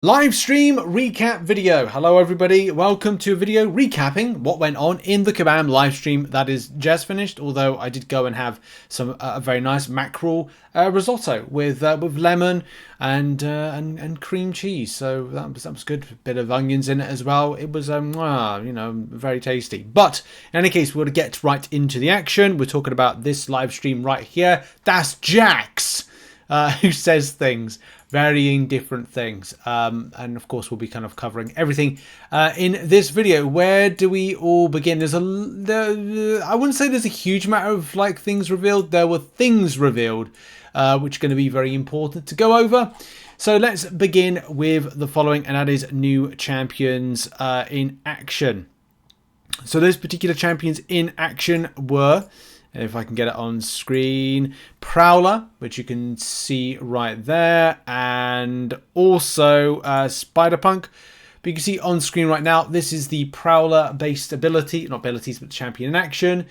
Livestream recap video. Hello everybody, welcome to a video recapping what went on in the Kabam livestream that is just finished, although I did go and have some a very nice mackerel risotto with lemon and cream cheese, so that was good. A bit of onions in it as well. It was very tasty. But in any case, we're going to get right into the action. We're talking about this live stream right here. That's Jax, who says things, varying different things, and of course we'll be kind of covering everything in this video. Where do we all begin? I wouldn't say there's a huge amount of like things revealed. There were things revealed which are going to be very important to go over. So let's begin with the following, and that is new champions in action. So those particular champions in action were, if I can get it on screen, Prowler, which you can see right there, and also Spiderpunk. But you can see on screen right now, this is the Prowler-based ability, not abilities, but champion in action.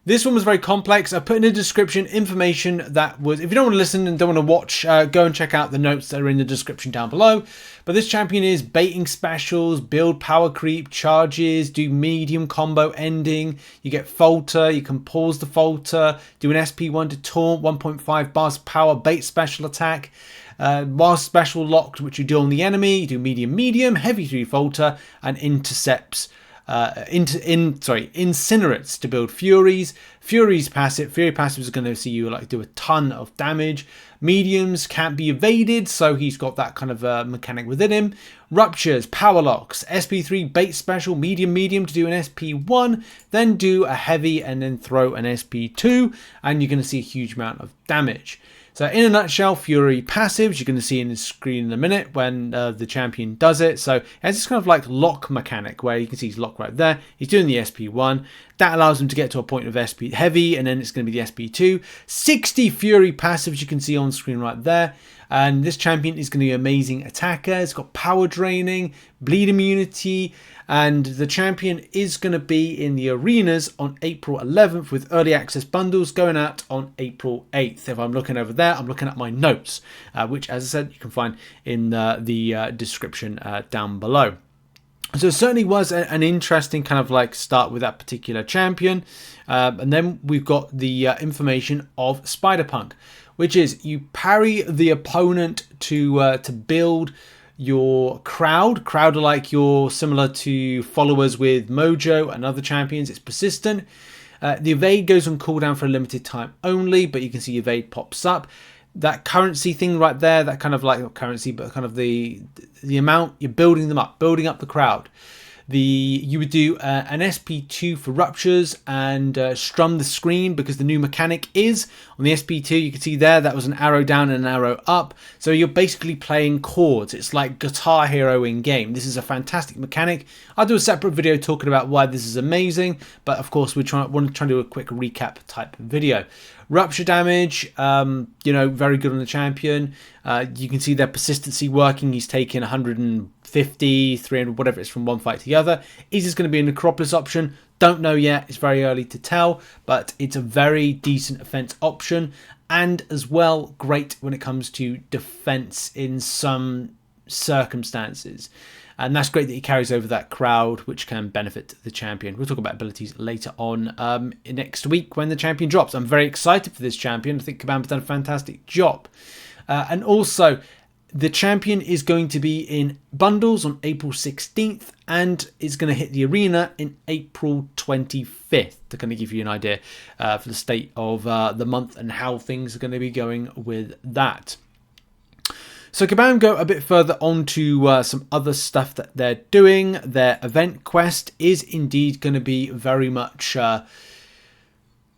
This one was very complex. I put in the description information that was, if you don't want to listen and don't want to watch, go and check out the notes that are in the description down below. But this champion is baiting specials, build power creep, charges, do medium combo ending. You get falter, you can pause the falter, do an SP1 to taunt, 1.5 bars power, bait special attack. While special locked, which you do on the enemy, you do medium, heavy 3 falter, and intercepts. Incinerates to build furies. Furies passive. Fury passive is going to see you like do a ton of damage. Mediums can't be evaded, so he's got that kind of mechanic within him. Ruptures, power locks, SP3 bait special, medium to do an SP1, then do a heavy and then throw an SP2, and you're going to see a huge amount of damage. So in a nutshell, Fury passives, you're going to see in the screen in a minute when the champion does it. So it has this kind of like lock mechanic where you can see he's locked right there. He's doing the SP1. That allows him to get to a point of SP heavy, and then it's going to be the SP2. 60 Fury passives you can see on screen right there. And this champion is going to be an amazing attacker. It's got power draining, bleed immunity, and the champion is going to be in the arenas on April 11th with early access bundles going out on April 8th. If I'm looking over there, I'm looking at my notes, which, as I said, you can find in the description down below. So it certainly was an interesting kind of like start with that particular champion. And then we've got the information of Spiderpunk, which is you parry the opponent to build your crowd are like your similar to followers with Mojo and other champions. It's persistent. The evade goes on cooldown for a limited time only, but you can see evade pops up. That currency thing right there, that kind of like, not currency, but kind of the amount you're building them up, building up the crowd. You would do an SP2 for Ruptures and strum the screen, because the new mechanic is on the SP2. You can see there that was an arrow down and an arrow up. So you're basically playing chords. It's like Guitar Hero in game. This is a fantastic mechanic. I'll do a separate video talking about why this is amazing, but of course we want to try and do a quick recap type video. Rupture Damage, very good on the champion. You can see their persistency working. He's taken 150, 300, whatever it is from one fight to the other. Is this going to be a Necropolis option? Don't know yet. It's very early to tell, but it's a very decent offense option, and as well, great when it comes to defense in some circumstances. And that's great that he carries over that crowd, which can benefit the champion. We'll talk about abilities later on next week when the champion drops. I'm very excited for this champion. I think Kabam has done a fantastic job. And also, the champion is going to be in bundles on April 16th and is going to hit the arena in April 25th to kind of give you an idea for the state of the month and how things are going to be going with that. So Kabam go a bit further on to some other stuff that they're doing. Their event quest is indeed going to be very much,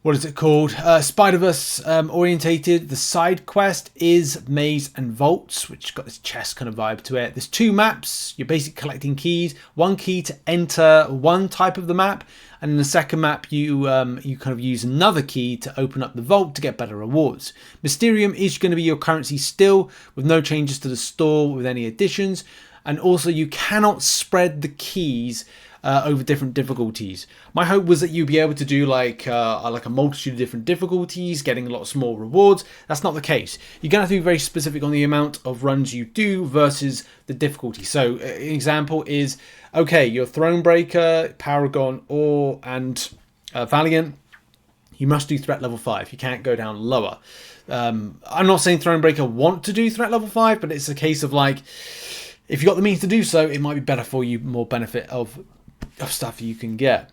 what is it called? Spider-Verse orientated. The side quest is Maze and Vaults, which got this chess kind of vibe to it. There's 2 maps. You're basically collecting keys. 1 key to enter one type of the map, and in the second map you kind of use another key to open up the vault to get better rewards. Mysterium is going to be your currency still, with no changes to the store with any additions. and also you cannot spread the keys over different difficulties. My hope was that you'd be able to do like a multitude of different difficulties, getting a lot of small rewards. That's not the case. You're going to have to be very specific on the amount of runs you do versus the difficulty. So an example is, okay, your Thronebreaker, Paragon, and Valiant, you must do threat level 5. You can't go down lower. I'm not saying Thronebreaker want to do threat level 5, but it's a case of like, if you've got the means to do so, it might be better for you, more benefit of stuff you can get.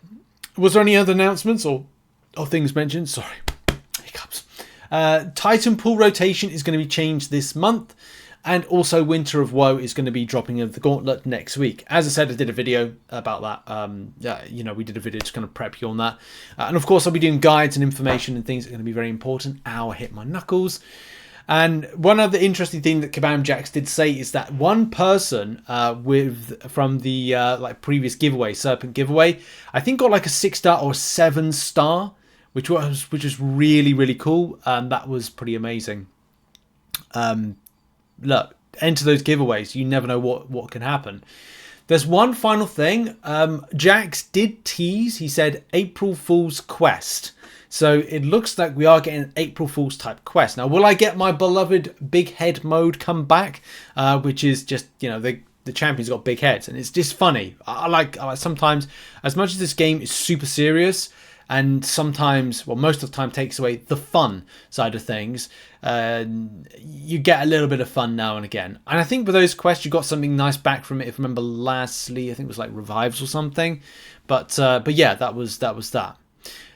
Was there any other announcements or things mentioned? Sorry, hiccups. Titan pool rotation is going to be changed this month, and also Winter of Woe is going to be dropping of the Gauntlet next week. As I said, I did a video about that. We did a video to kind of prep you on that, and of course I'll be doing guides and information and things that are going to be very important. Ow, I hit my knuckles. And one other interesting thing that Kabam Jax did say is that one person from the previous giveaway, Serpent giveaway, I think got like a 6-star or 7-star, which was really, really cool. That was pretty amazing. Look, enter those giveaways. You never know what can happen. There's one final thing. Jax did tease. He said April Fool's Quest. So it looks like we are getting an April Fool's type quest. Now, will I get my beloved big head mode come back? Which is just, the champion's got big heads. And it's just funny. I like sometimes, as much as this game is super serious, and sometimes, well, most of the time takes away the fun side of things, you get a little bit of fun now and again. And I think with those quests, you got something nice back from it. If I remember lastly, I think it was like revives or something. But yeah, that was that.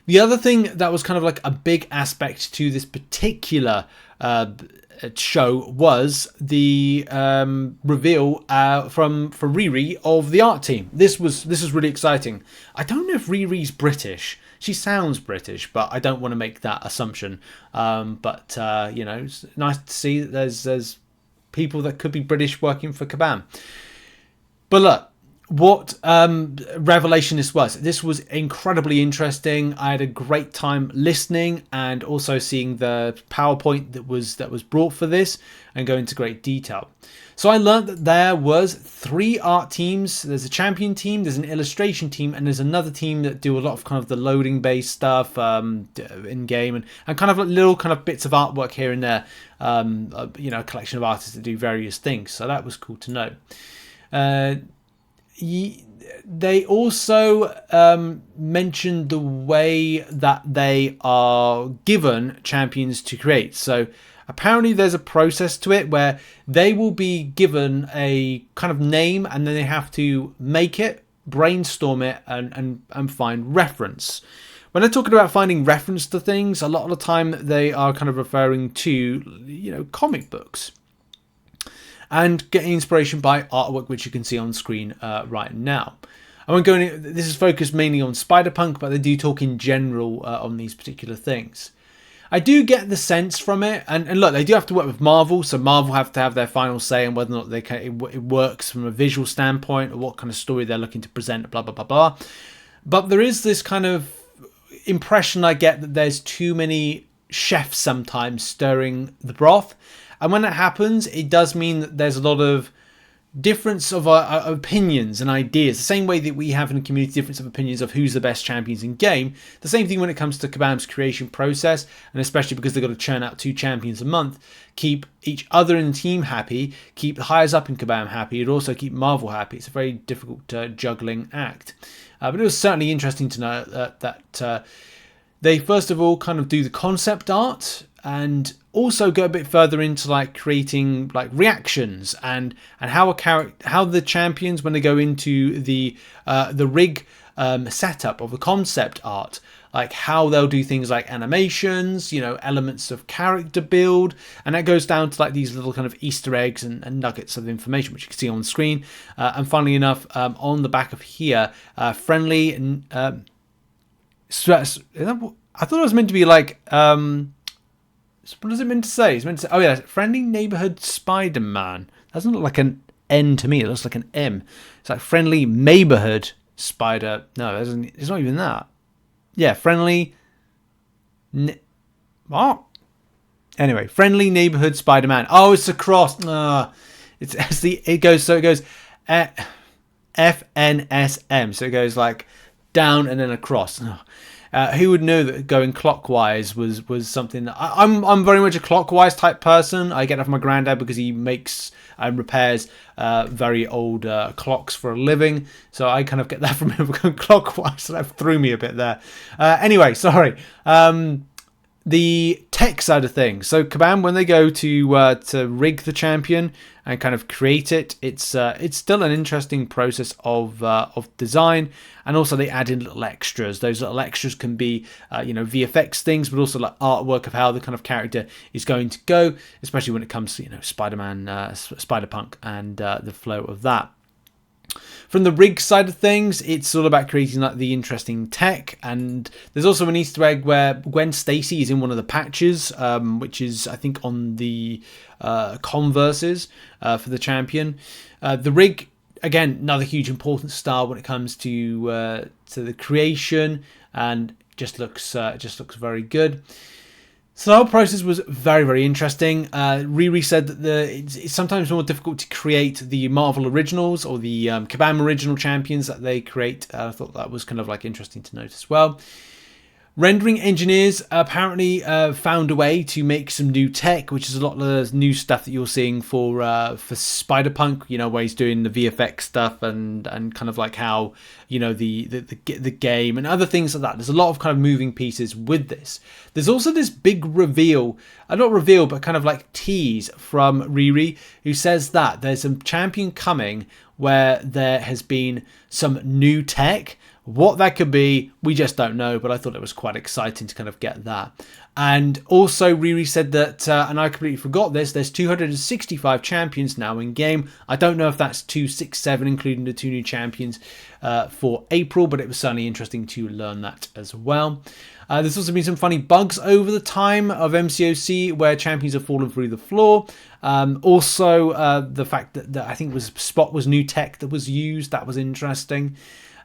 The other thing that was kind of like a big aspect to this particular show was the reveal for Riri of the art team. This was really exciting. I don't know if Riri's British. She sounds British, but I don't want to make that assumption. It's nice to see that there's people that could be British working for Kabam. But look, what revelation this was. This was incredibly interesting. I had a great time listening and also seeing the PowerPoint that was brought for this and go into great detail. So I learned that there was 3 art teams. There's a champion team, there's an illustration team, and there's another team that do a lot of kind of the loading based stuff in game and kind of like little kind of bits of artwork here and there. A collection of artists that do various things. So that was cool to know. They also mentioned the way that they are given champions to create. So apparently there's a process to it where they will be given a kind of name and then they have to make it, brainstorm it, and find reference. When they're talking about finding reference to things, a lot of the time they are kind of referring to, comic books. And getting inspiration by artwork, which you can see on screen right now. I won't go into, this is focused mainly on Spiderpunk, but they do talk in general on these particular things. I do get the sense from it, and look, they do have to work with Marvel, so Marvel have to have their final say on whether or not it works from a visual standpoint or what kind of story they're looking to present, blah, blah, blah, blah. But there is this kind of impression I get that there's too many chefs sometimes stirring the broth. And when that happens, it does mean that there's a lot of difference of opinions and ideas. The same way that we have in the community difference of opinions of who's the best champions in game. The same thing when it comes to Kabam's creation process, and especially because they've got to churn out 2 champions a month, keep each other in the team happy, keep the highest up in Kabam happy, and also keep Marvel happy. It's a very difficult juggling act. But it was certainly interesting to know that they first of all kind of do the concept art and also go a bit further into like creating like reactions and how the champions, when they go into the rig setup of the concept art, like how they'll do things like animations, elements of character build, and that goes down to like these little kind of Easter eggs and nuggets of information which you can see on the screen. And funnily enough, on the back of here, friendly and I thought it was meant to be like what is it meant to say? It's meant to say, oh yeah, friendly neighborhood Spider-Man. That doesn't look like an N to me. It looks like an M. It's like friendly neighborhood Spider. No, it's not even that. Yeah, friendly. What? Anyway, friendly neighborhood Spider-Man. Oh, it's a cross. It goes FNSM. So it goes like down and then across. Who would know that going clockwise was something that I'm very much a clockwise type person. I get that from my granddad because he makes and repairs very old clocks for a living. So I kind of get that from him going clockwise. So that threw me a bit there. Anyway, sorry. The tech side of things. So Kabam, when they go to rig the champion and kind of create it, it's still an interesting process of design, and also they add in little extras. Those little extras can be VFX things, but also like artwork of how the kind of character is going to go, especially when it comes to Spider-Man, Spiderpunk, and the flow of that. From the rig side of things, it's all about creating like the interesting tech, and there's also an Easter egg where Gwen Stacy is in one of the patches, which is I think on the Converses for the champion. The rig, again, another huge important star when it comes to the creation, and just looks very good. So the whole process was very, very interesting. Riri said that it's sometimes more difficult to create the Marvel originals or the Kabam original champions that they create. I thought that was kind of like interesting to note as well. Rendering engineers apparently found a way to make some new tech, which is a lot of the new stuff that you're seeing for Spiderpunk. Where he's doing the VFX stuff and kind of like how the game and other things like that. There's a lot of kind of moving pieces with this. There's also this big reveal, not reveal, but kind of like tease from Riri, who says that there's a champion coming where there has been some new tech. What that could be, we just don't know, but I thought it was quite exciting to kind of get that. And also Riri said that, and I completely forgot this, there's 265 champions now in game. I don't know if that's 267, including the 2 new champions for April, but it was certainly interesting to learn that as well. There's also been some funny bugs over the time of MCOC where champions have fallen through the floor. Also, the fact that I think Spot was new tech that was used, that was interesting.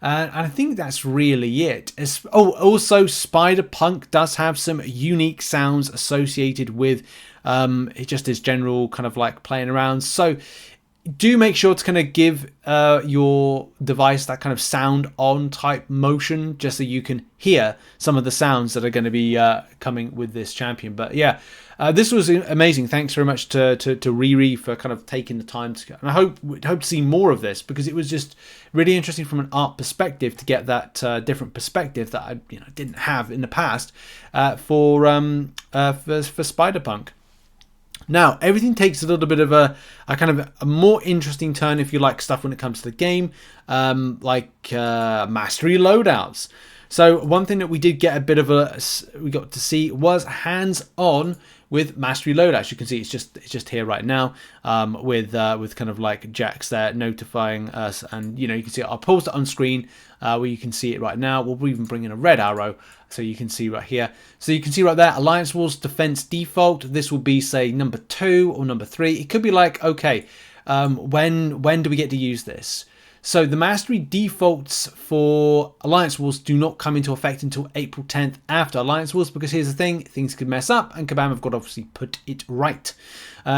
And I think that's really it. Also, Spiderpunk does have some unique sounds associated with just his general kind of like playing around. So do make sure to kind of give your device that kind of sound on type motion, just so you can hear some of the sounds that are going to be coming with this champion. But yeah, this was amazing. Thanks very much to Riri for kind of taking the time to, and I hope to see more of this, because it was just really interesting from an art perspective to get that different perspective that I didn't have in the past for Spiderpunk. Now, everything takes a little bit of a kind of a more interesting turn if you like stuff when it comes to the game, like mastery loadouts. So one thing that we did get a bit of we got to see was hands-on with mastery loadouts. You can see it's just here right now with kind of like Jax there notifying us, and you can see I'll pause it on screen where you can see it right now. We'll even bring in a red arrow so you can see right here. So you can see right there, Alliance Wars defense default. This will be say number 2 or number 3. It could be like, okay, when do we get to use this? So the mastery defaults for Alliance Wars do not come into effect until April 10th after Alliance Wars, because here's the thing, things could mess up and Kabam have got to obviously put it right.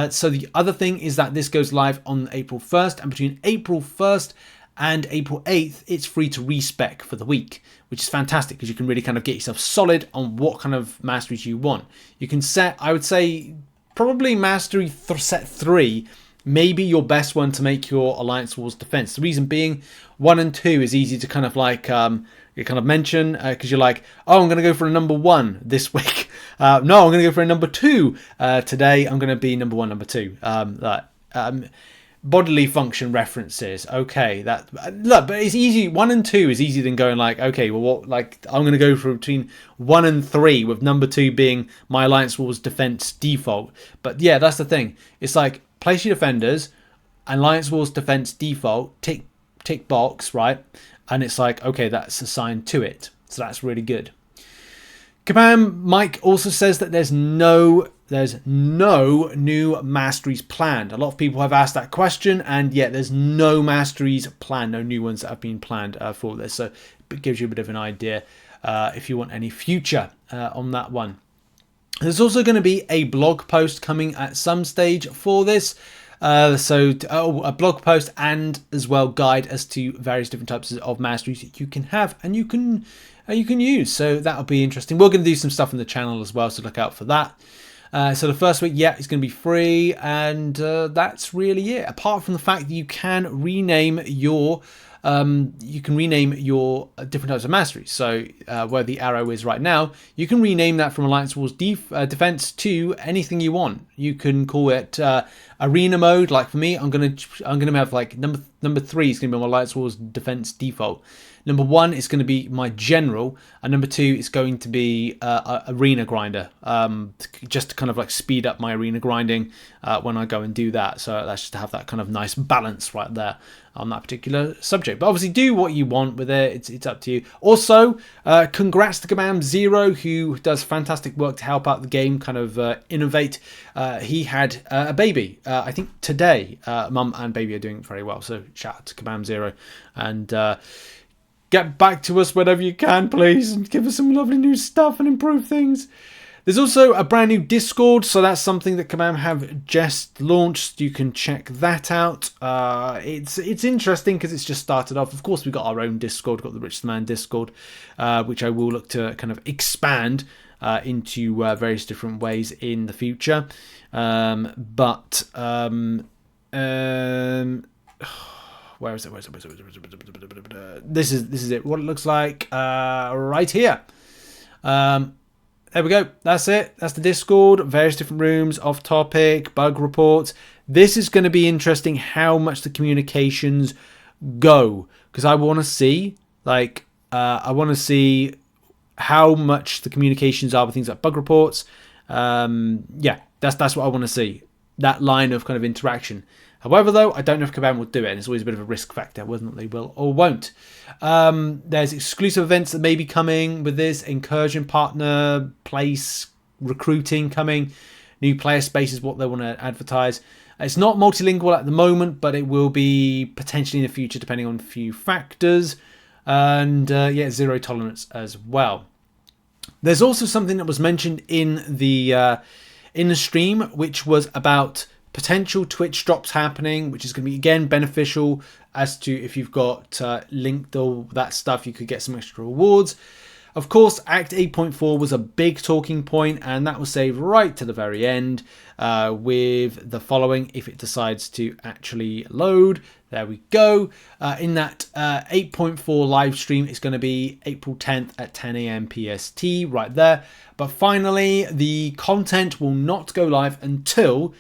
So the other thing is that this goes live on April 1st, and between April 1st and April 8th, it's free to respec for the week, which is fantastic because you can really kind of get yourself solid on what kind of masteries you want. You can set, I would say, probably mastery set 3, maybe your best one to make your Alliance Wars defense. The reason being, 1 and 2 is easy to kind of like you kind of mention because you're like, oh, I'm going to go for a number 1 this week. No, I'm going to go for a number 2 today. I'm going to be number 1, number 2. Bodily function references. Okay, look, but it's easy. 1 and 2 is easier than going like, okay, well, what? Like, I'm going to go for between 1 and 3, with number 2 being my Alliance Wars defense default. But yeah, that's the thing. It's like, place your defenders, Alliance Wars defense default, tick box, right? And it's like, okay, that's assigned to it. So that's really good. Kabam Mike also says that there's no new masteries planned. A lot of people have asked that question, and yet there's no masteries planned, no new ones that have been planned for this. So it gives you a bit of an idea if you want any future on that one. There's also going to be a blog post coming at some stage for this. A blog post and as well guide as to various different types of masteries that you can have and you can use. So that'll be interesting. We're going to do some stuff on the channel as well, so look out for that. So the first week, yeah, it's going to be free, and that's really it. Apart from the fact that you can rename your different types of masteries. So where the arrow is right now, you can rename that from Alliance Wars defense to anything you want. You can call it arena mode. Like for me, I'm gonna have like number 3 is gonna be my Alliance Wars defense default. Number 1 is going to be my general, and number 2 is going to be arena grinder, just to kind of like speed up my arena grinding when I go and do that. So that's just to have that kind of nice balance right there on that particular subject. But obviously do what you want with it. It's up to you. Also, congrats to Kabam Zero, who does fantastic work to help out the game, kind of innovate. He had a baby, I think today. Mum and baby are doing very well. So shout out to Kabam Zero. And get back to us whenever you can, please, and give us some lovely new stuff and improve things. There's also a brand new Discord, so that's something that Kabam have just launched. You can check that out. It's interesting because it's just started off. Of course, we've got our own Discord, we've got the RichTheMan Discord, which I will look to kind of expand into various different ways in the future. Where is it? This is it. What it looks like right here. There we go. That's it. That's the Discord. Various different rooms, off topic, bug reports. This is going to be interesting how much the communications go, because I want to see how much the communications are with things like bug reports. Yeah, that's what I want to see. That line of kind of interaction. However, though, I don't know if Kabam will do it, and it's always a bit of a risk factor, whether they will or won't. There's exclusive events that may be coming with this, incursion partner, place, recruiting coming, new player spaces, what they want to advertise. It's not multilingual at the moment, but it will be potentially in the future, depending on a few factors. And yeah, zero tolerance as well. There's also something that was mentioned in the stream, which was about potential Twitch drops happening, which is going to be again beneficial as to if you've got linked all that stuff, you could get some extra rewards. Of course, Act 8.4 was a big talking point, and that was saved right to the very end with the following: if it decides to actually load. There we go. In that 8.4 live stream, it's going to be April 10th at 10 a.m. PST right there. But finally, the content will not go live until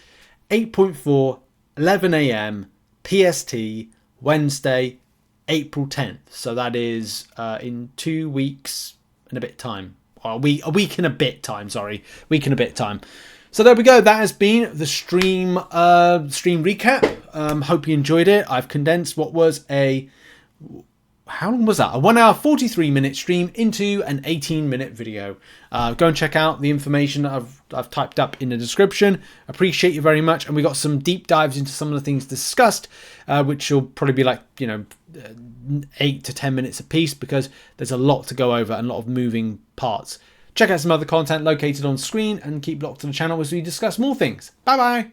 8.4, 11 a.m. PST, Wednesday, April 10th. So that is in 2 weeks and a bit time. Or a week and a bit time, sorry. Week and a bit time. So there we go. That has been the stream recap. Hope you enjoyed it. I've condensed what was how long was that? A 1 hour 43-minute stream into an 18-minute video. Go and check out the information that I've typed up in the description. Appreciate you very much. And we got some deep dives into some of the things discussed, which will probably be like 8 to 10 minutes a piece, because there's a lot to go over and a lot of moving parts. Check out some other content located on screen and keep locked to the channel as we discuss more things. Bye bye.